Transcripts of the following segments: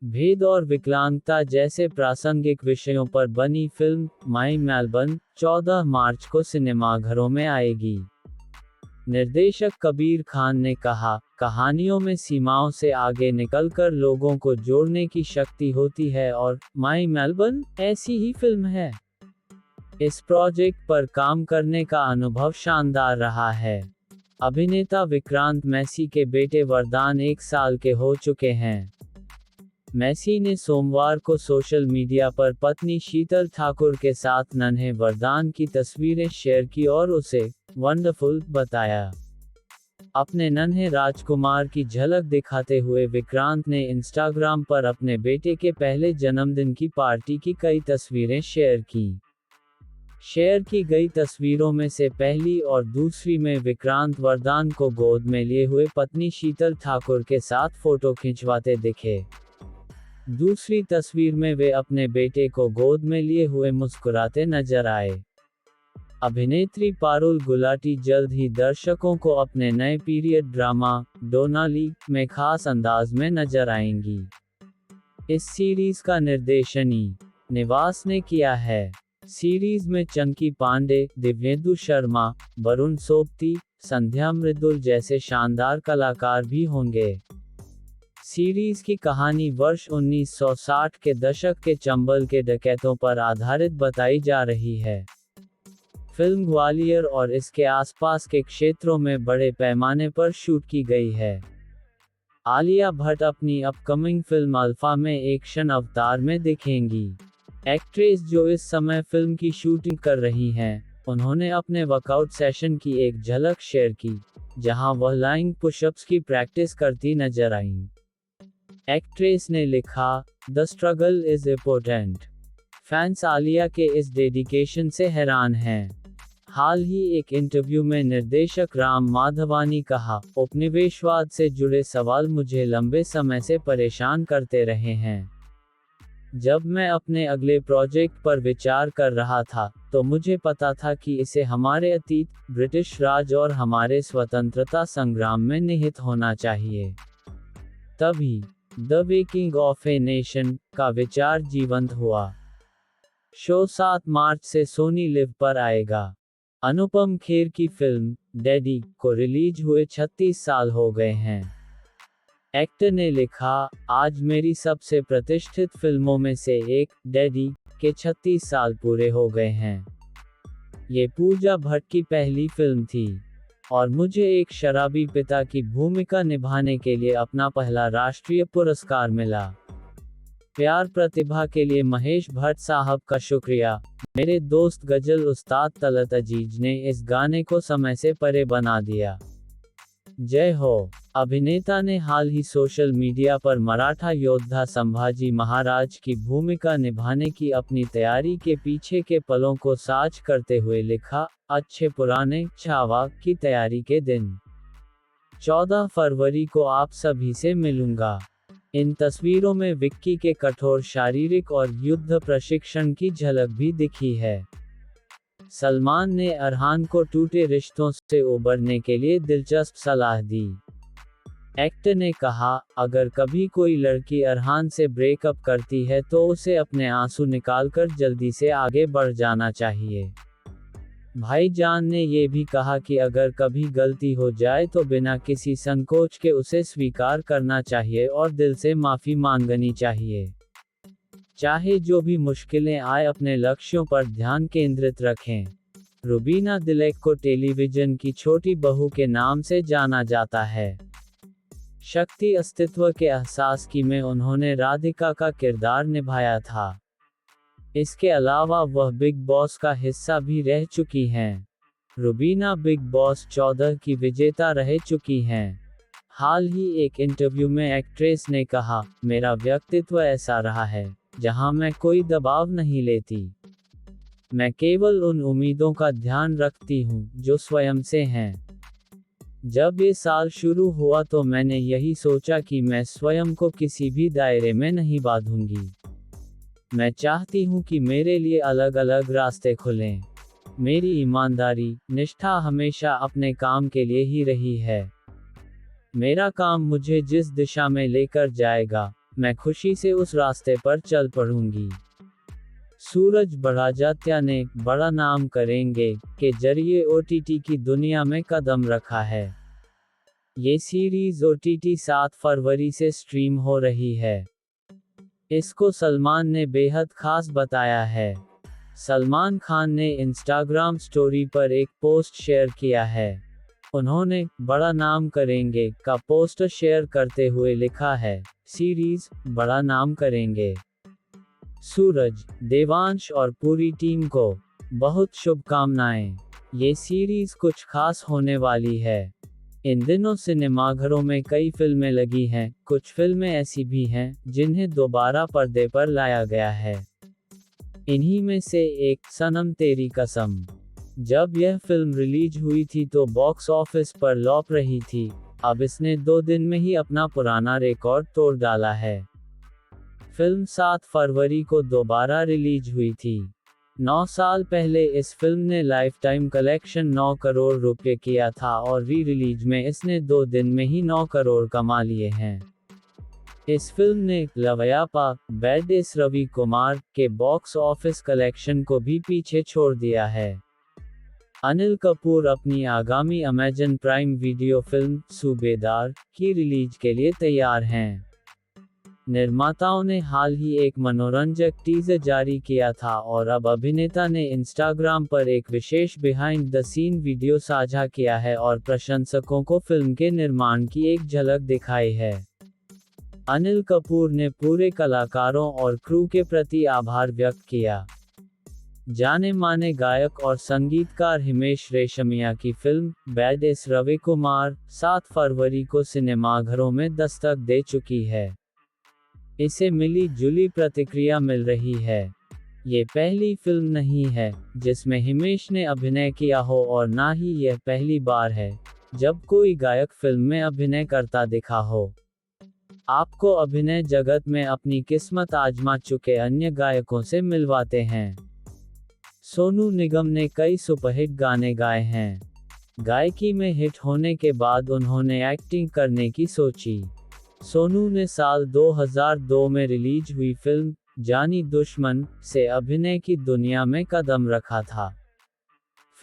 भेद और विकलांगता जैसे प्रासंगिक विषयों पर बनी फिल्म माई मेलबर्न 14 मार्च को सिनेमाघरों में आएगी। निर्देशक कबीर खान ने कहा, कहानियों में सीमाओं से आगे निकलकर लोगों को जोड़ने की शक्ति होती है और माई मेलबर्न ऐसी ही फिल्म है। इस प्रोजेक्ट पर काम करने का अनुभव शानदार रहा है। अभिनेता विक्रांत मैसी के बेटे वरदान 1 साल के हो चुके हैं। मैसी ने सोमवार को सोशल मीडिया पर पत्नी शीतल ठाकुर के साथ नन्हे वरदान की तस्वीरें शेयर की और उसे वंडरफुल बताया। अपने नन्हे राजकुमार की झलक दिखाते हुए विक्रांत ने इंस्टाग्राम पर अपने बेटे के पहले जन्मदिन की पार्टी की कई तस्वीरें शेयर की। शेयर की गई तस्वीरों में से पहली और दूसरी में विक्रांत वरदान को गोद में लिए हुए पत्नी शीतल ठाकुर के साथ फोटो खिंचवाते दिखे। दूसरी तस्वीर में वे अपने बेटे को गोद में लिए हुए मुस्कुराते नजर आए। अभिनेत्री पारुल गुलाटी जल्द ही दर्शकों को अपने नए पीरियड ड्रामा डोनाली में खास अंदाज में नजर आएंगी। इस सीरीज का निर्देशन निवास ने किया है। सीरीज में चंकी पांडे, दिव्येंदु शर्मा, वरुण सोबती, संध्या मृदुल जैसे शानदार कलाकार भी होंगे। सीरीज की कहानी वर्ष 1960 के दशक के चंबल के डकैतों पर आधारित बताई जा रही है। फिल्म ग्वालियर और इसके आसपास के क्षेत्रों में बड़े पैमाने पर शूट की गई है। आलिया भट्ट अपनी अपकमिंग फिल्म अल्फा में एक्शन अवतार में दिखेंगी। एक्ट्रेस जो इस समय फिल्म की शूटिंग कर रही हैं, उन्होंने अपने वर्कआउट सेशन की एक झलक शेयर की, जहां वह लाइंग पुशअप्स की प्रैक्टिस करती नजर आईं। एक्ट्रेस ने लिखा, the struggle is important. Fans Alia के इस डेडिकेशन से हैरान हैं। हाल ही एक इंटरव्यू में निर्देशक राम माधवानी कहा, उपनिवेशवाद से जुड़े सवाल मुझे लंबे समय से परेशान करते रहे हैं। जब मैं अपने अगले प्रोजेक्ट पर विचार कर रहा था, तो मुझे पता था कि इसे हमारे अतीत, ब्रिटिश राज और हमारे स्वतंत्रता संग्राम में निहित होना चाहिए। तभी the making of a nation का विचार जीवंत हुआ। शो 7 मार्च से सोनी लिव पर आएगा। अनुपम खेर की फिल्म डैडी को रिलीज हुए 36 साल हो गए हैं। एक्टर ने लिखा, आज मेरी सबसे प्रतिष्ठित फिल्मों में से एक, डैडी, के 36 साल पूरे हो गए हैं। ये पूजा भट्ट की पहली फिल्म थी और मुझे एक शराबी पिता की भूमिका निभाने के लिए अपना पहला राष्ट्रीय पुरस्कार मिला। प्यार प्रतिभा के लिए महेश भट्ट साहब का शुक्रिया। मेरे दोस्त गजल उस्ताद तलत अजीज ने इस गाने को समय से परे बना दिया। जय हो। अभिनेता ने हाल ही सोशल मीडिया पर मराठा योद्धा संभाजी महाराज की भूमिका निभाने की अपनी तैयारी के पीछे के पलों को साझ करते हुए लिखा, अच्छे पुराने छावा की तैयारी के दिन 14 फरवरी को आप सभी से मिलूंगा। इन तस्वीरों में विक्की के कठोर शारीरिक और युद्ध प्रशिक्षण की झलक भी दिखी है। सलमान ने अरहान को टूटे रिश्तों से उबरने के लिए दिलचस्प सलाह दी। एक्टर ने कहा, अगर कभी कोई लड़की अरहान से ब्रेकअप करती है तो उसे अपने आंसू निकालकर जल्दी से आगे बढ़ जाना चाहिए। भाईजान ने ये भी कहा कि अगर कभी गलती हो जाए तो बिना किसी संकोच के उसे स्वीकार करना चाहिए और दिल से माफी मांगनी चाहिए। चाहे जो भी मुश्किलें आए, अपने लक्ष्यों पर ध्यान केंद्रित रखें। रुबीना दिलेक को टेलीविजन की छोटी बहू के नाम से जाना जाता है। शक्ति अस्तित्व के एहसास की में उन्होंने राधिका का किरदार निभाया था। इसके अलावा वह बिग बॉस का हिस्सा भी रह चुकी हैं। रुबीना बिग बॉस 14 की विजेता रह चुकी हैं। हाल ही एक इंटरव्यू में एक्ट्रेस ने कहा, मेरा व्यक्तित्व ऐसा रहा है जहां मैं कोई दबाव नहीं लेती। मैं केवल उन उम्मीदों का ध्यान रखती हूं जो स्वयं से हैं। जब ये साल शुरू हुआ तो मैंने यही सोचा कि मैं स्वयं को किसी भी दायरे में नहीं बांधूंगी। मैं चाहती हूं कि मेरे लिए अलग अलग रास्ते खुलें। मेरी ईमानदारी, निष्ठा हमेशा अपने काम के लिए ही रही है। मेरा काम मुझे जिस दिशा में लेकर जाएगा, मैं खुशी से उस रास्ते पर चल पड़ूंगी। सूरज बड़जात्या ने बड़ा नाम करेंगे के जरिए OTT की दुनिया में कदम रखा है। ये सीरीज OTT 7 फरवरी से स्ट्रीम हो रही है। इसको सलमान ने बेहद खास बताया है। सलमान खान ने इंस्टाग्राम स्टोरी पर एक पोस्ट शेयर किया है। उन्होंने बड़ा नाम करेंगे का पोस्ट शेयर करते हुए लिखा है, सीरीज बड़ा नाम करेंगे। सूरज, देवांश और पूरी टीम को बहुत शुभकामनाएं। ये सीरीज कुछ खास होने वाली है। इन दिनों सिनेमाघरों में कई फिल्में लगी हैं, कुछ फिल्में ऐसी भी हैं जिन्हें दोबारा पर्दे पर लाया गया है। इन्हीं में से एक सनम तेरी कसम। जब यह फिल्म रिलीज हुई थी तो बॉक्स ऑफिस पर लॉप रही थी। अब इसने 2 दिन में ही अपना पुराना रिकॉर्ड तोड़ डाला है। फिल्म 7 फरवरी को दोबारा रिलीज हुई थी। 9 साल पहले इस फिल्म ने लाइफ टाइम कलेक्शन 9 करोड़ रुपए किया था और री रिलीज में इसने 2 दिन में ही 9 करोड़ कमा लिए हैं। इस फिल्म ने लवयापा, बैड एस रवि कुमार के बॉक्स ऑफिस कलेक्शन को भी पीछे छोड़ दिया है। अनिल कपूर अपनी आगामी अमेजन प्राइम वीडियो फिल्म सूबेदार की रिलीज के लिए तैयार हैं। निर्माताओं ने हाल ही एक मनोरंजक टीजर जारी किया था और अब अभिनेता ने इंस्टाग्राम पर एक विशेष बिहाइंड द सीन वीडियो साझा किया है और प्रशंसकों को फिल्म के निर्माण की एक झलक दिखाई है। अनिल कपूर ने पूरे कलाकारों और क्रू के प्रति आभार व्यक्त किया। जाने माने गायक और संगीतकार हिमेश रेशमिया की film badass Ravi Kumar 7 फरवरी को सिनेमाघरों में दस्तक दे चुकी है। इसे मिली जुली प्रतिक्रिया मिल रही है। ये पहली फिल्म नहीं है जिसमें हिमेश ने अभिनय किया हो और ना ही यह पहली बार है जब कोई गायक फिल्म में अभिनय करता दिखा हो। आपको अभिनय जगत में अपनी किस्मत आजमा चुके अन्य गायकों से मिलवाते हैं। सोनू निगम ने कई सुपरहिट गाने गाए हैं। गायकी में हिट होने के बाद उन्होंने एक्टिंग करने की सोची। सोनू ने साल 2002 में रिलीज हुई फिल्म जानी दुश्मन से अभिनय की दुनिया में कदम रखा था।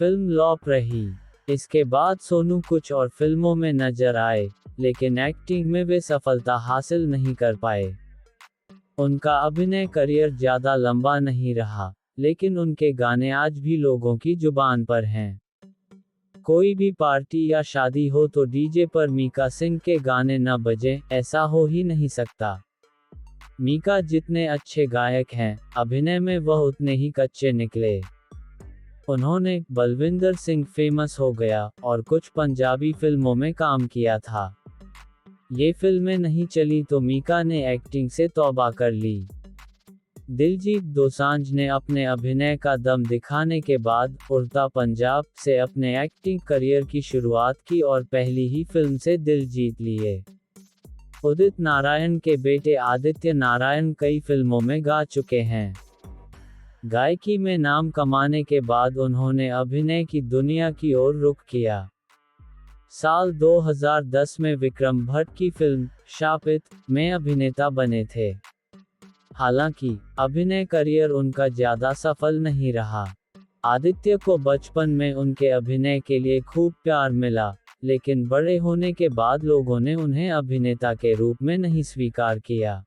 फिल्म लॉप रही। इसके बाद सोनू कुछ और फिल्मों में नजर आए, लेकिन एक्टिंग में वे सफलता हासिल नहीं कर पाए। उनका अभिनय करियर ज्यादा लंबा नहीं रहा, लेकिन उनके गाने आज भी लोगों की जुबान पर हैं। कोई भी पार्टी या शादी हो तो डीजे पर मीका सिंह के गाने न बजें, ऐसा हो ही नहीं सकता। मीका जितने अच्छे गायक हैं, अभिनय में वह उतने ही कच्चे निकले। उन्होंने बलविंदर सिंह फेमस हो गया और कुछ पंजाबी फिल्मों में काम किया था। ये फिल्में नहीं चली तो मीका ने एक्टिंग से तौबा कर ली। दिलजीत दोसांझ ने अपने अभिनय का दम दिखाने के बाद उड़ता पंजाब से अपने एक्टिंग करियर की शुरुआत की और पहली ही फिल्म से दिल जीत लिए। उदित नारायण के बेटे आदित्य नारायण कई फिल्मों में गा चुके हैं। गायकी में नाम कमाने के बाद उन्होंने अभिनय की दुनिया की ओर रुख किया। साल 2010 में विक्रम भट्ट की फिल्म शापित में अभिनेता बने थे। हालांकि अभिनय करियर उनका ज्यादा सफल नहीं रहा। आदित्य को बचपन में उनके अभिनय के लिए खूब प्यार मिला, लेकिन बड़े होने के बाद लोगों ने उन्हें अभिनेता के रूप में नहीं स्वीकार किया।